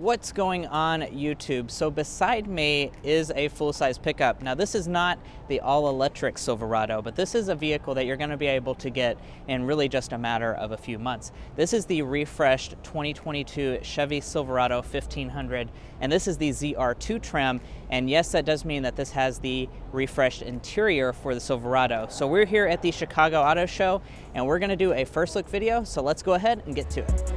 What's going on YouTube? So beside me is a full-size pickup. Now this is not the all-electric Silverado, but this is a vehicle that you're going to be able to get in really just a matter of a few months. This is the refreshed 2022 Chevy Silverado 1500, and this is the ZR2 trim. And yes, that does mean that this has the refreshed interior for the Silverado. So we're here at the Chicago Auto Show, and we're going to do a first look video. So let's go ahead and get to it.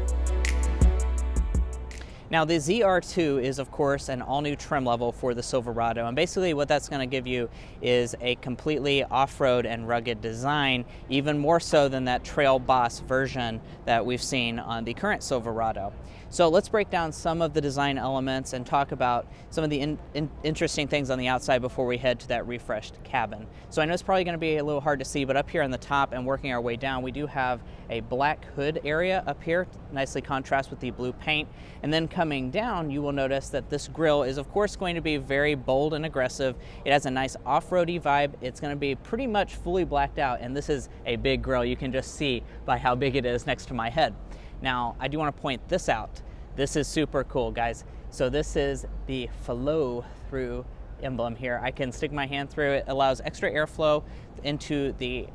Now the ZR2 is of course an all-new trim level for the Silverado, and basically what that's going to give you is a completely off-road and rugged design, even more so than that Trail Boss version that we've seen on the current Silverado. So let's break down some of the design elements and talk about some of the interesting things on the outside before we head to that refreshed cabin. So I know it's probably going to be a little hard to see, but up here on the top and working our way down, we do have a black hood area up here, nicely contrasts with the blue paint. And then coming down, you will notice that this grille is of course going to be very bold and aggressive. It has a nice off-roady vibe. It's going to be pretty much fully blacked out, and this is a big grille. You can just see by how big it is next to my head. Now, I do want to point this out. This is super cool, guys. So this is the flow-through emblem here. I can stick my hand through it. It allows extra airflow into the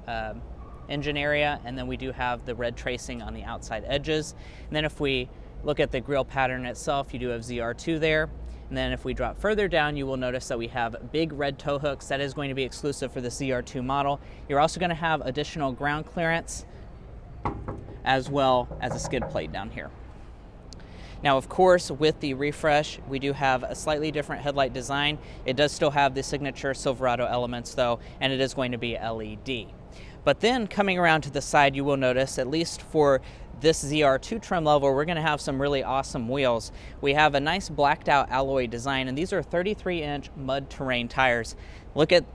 engine area, and then we do have the red tracing on the outside edges. And then if we look at the grille pattern itself, you do have ZR2 there. And then if we drop further down, you will notice that we have big red tow hooks. That is going to be exclusive for the ZR2 model. You're also going to have additional ground clearance as well as a skid plate down here. Now, of course, with the refresh, we do have a slightly different headlight design. It does still have the signature Silverado elements though, and it is going to be LED. But then coming around to the side, you will notice, at least for this ZR2 trim level, we're going to have some really awesome wheels. We have a nice blacked out alloy design, and these are 33-inch mud terrain tires. Look at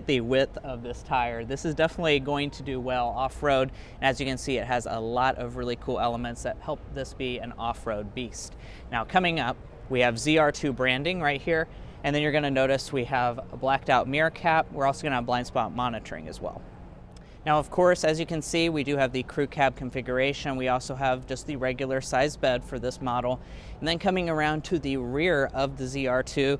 the width of this tire. This is definitely going to do well off-road. And as you can see, it has a lot of really cool elements that help this be an off-road beast. Now coming up, we have ZR2 branding right here, and then you're going to notice we have a blacked out mirror cap. We're also going to have blind spot monitoring as well. Now, of course, as you can see, we do have the crew cab configuration. We also have just the regular size bed for this model. And then coming around to the rear of the ZR2,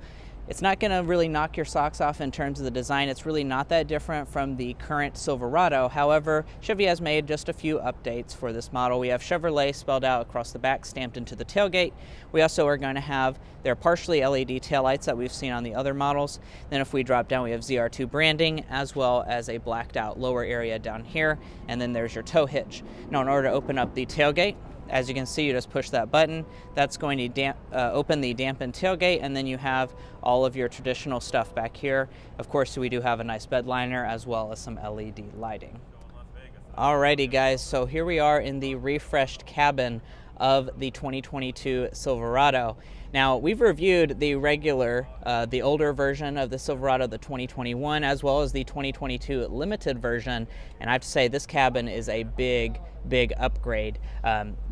it's not going to really knock your socks off in terms of the design. It's really not that different from the current Silverado. However, Chevy has made just a few updates for this model. We have Chevrolet spelled out across the back, stamped into the tailgate. We also are going to have their partially LED taillights that we've seen on the other models. Then if we drop down, we have ZR2 branding, as well as a blacked out lower area down here. And then there's your tow hitch. Now, in order to open up the tailgate, as you can see, you just push that button. That's going to open the dampened tailgate, and then you have all of your traditional stuff back here. Of course, we do have a nice bed liner as well as some LED lighting. Alrighty guys, so here we are in the refreshed cabin of the 2022 Silverado. Now, we've reviewed the regular, the older version of the Silverado, the 2021, as well as the 2022 limited version, and I have to say this cabin is a big upgrade.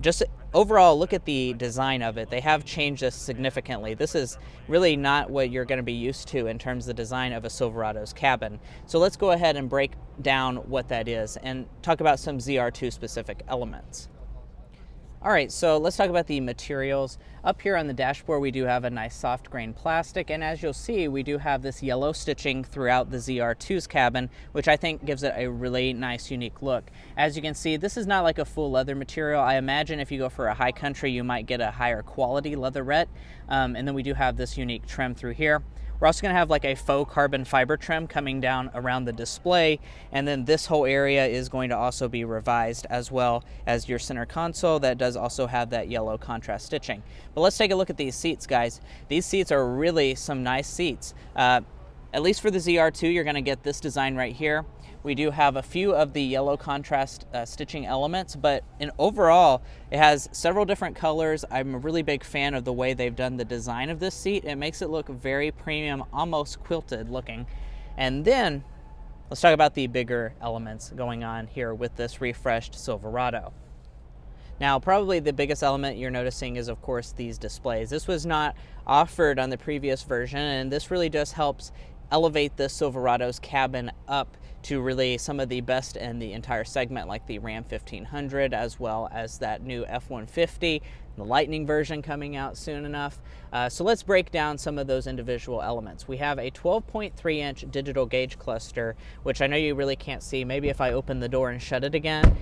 Just overall, look at the design of it. They have changed this significantly. This is really not what you're going to be used to in terms of the design of a Silverado's cabin. So let's go ahead and break down what that is and talk about some ZR2 specific elements. All right, so let's talk about the materials. Up here on the dashboard, we do have a nice soft grain plastic, and as you'll see, we do have this yellow stitching throughout the ZR2's cabin, which I think gives it a really nice, unique look. As you can see, this is not like a full leather material. I imagine if you go for a high country, you might get a higher quality leatherette, and then we do have this unique trim through here. We're also going to have like a faux carbon fiber trim coming down around the display, and then this whole area is going to also be revised, as well as your center console that does also have that yellow contrast stitching. But let's take a look at these seats, guys. These seats are really some nice seats. At least for the ZR2, you're going to get this design right here. We do have a few of the yellow contrast stitching elements, but overall, it has several different colors. I'm a really big fan of the way they've done the design of this seat. It makes it look very premium, almost quilted looking. And then, let's talk about the bigger elements going on here with this refreshed Silverado. Now, probably the biggest element you're noticing is, of course, these displays. This was not offered on the previous version, and this really just helps elevate the Silverado's cabin up to really some of the best in the entire segment, like the Ram 1500, as well as that new F-150. the Lightning version coming out soon enough. So let's break down some of those individual elements. We have a 12.3-inch digital gauge cluster, which I know you really can't see. Maybe if I open the door and shut it again,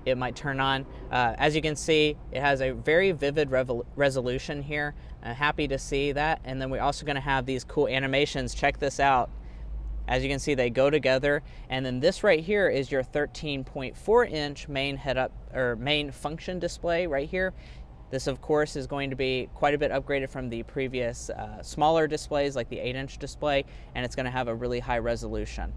it might turn on. As you can see, it has a very vivid resolution here. I'm happy to see that. And then we're also going to have these cool animations. Check this out. As you can see, they go together. And then this right here is your 13.4-inch main head-up or main function display right here. This, of course, is going to be quite a bit upgraded from the previous smaller displays like the 8-inch display, and it's going to have a really high resolution.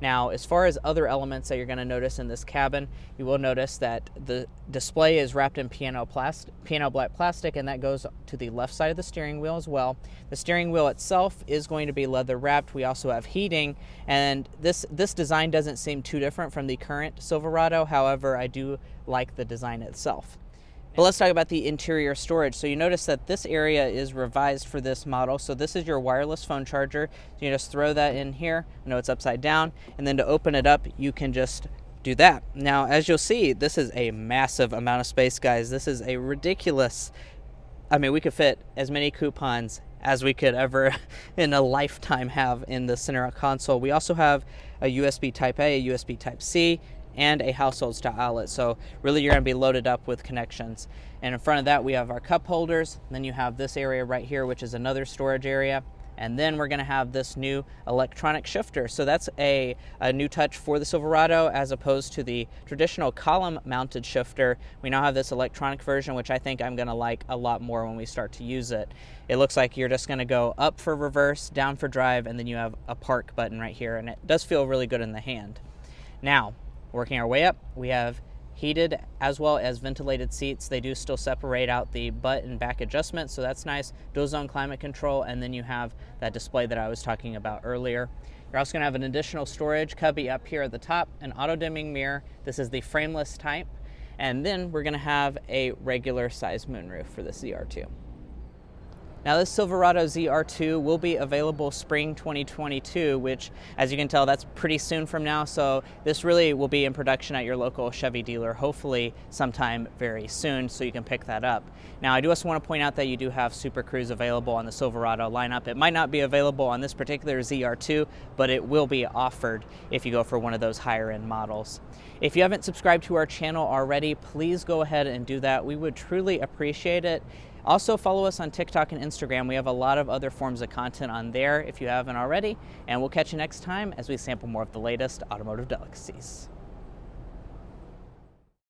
Now, as far as other elements that you're going to notice in this cabin, you will notice that the display is wrapped in piano black plastic, and that goes to the left side of the steering wheel as well. The steering wheel itself is going to be leather wrapped. We also have heating, and this design doesn't seem too different from the current Silverado. However, I do like the design itself. But let's talk about the interior storage. So you notice that this area is revised for this model. So this is your wireless phone charger. So you just throw that in here. I know it's upside down. And then to open it up, you can just do that. Now, as you'll see, this is a massive amount of space, guys. This is a ridiculous, I mean, we could fit as many coupons as we could ever in a lifetime have in the center console. We also have a USB Type A, a USB Type C, and a household style outlet. So really you're gonna be loaded up with connections. And in front of that we have our cup holders. And then you have this area right here, which is another storage area. And then we're gonna have this new electronic shifter. So that's a new touch for the Silverado as opposed to the traditional column mounted shifter. We now have this electronic version, which I think I'm gonna like a lot more when we start to use it. It looks like you're just gonna go up for reverse, down for drive, and then you have a park button right here. And it does feel really good in the hand. Now, working our way up, we have heated as well as ventilated seats. They do still separate out the butt and back adjustments, so that's nice. Dual zone climate control, and then you have that display that I was talking about earlier. You're also gonna have an additional storage cubby up here at the top, an auto dimming mirror. This is the frameless type. And then we're gonna have a regular size moonroof for the ZR2. Now this Silverado ZR2 will be available spring 2022, which as you can tell, that's pretty soon from now. So this really will be in production at your local Chevy dealer, hopefully sometime very soon, so you can pick that up. Now I do also want to point out that you do have Super Cruise available on the Silverado lineup. It might not be available on this particular ZR2, but it will be offered if you go for one of those higher end models. If you haven't subscribed to our channel already, please go ahead and do that. We would truly appreciate it. Also follow us on TikTok and Instagram. We have a lot of other forms of content on there if you haven't already. And we'll catch you next time as we sample more of the latest automotive delicacies.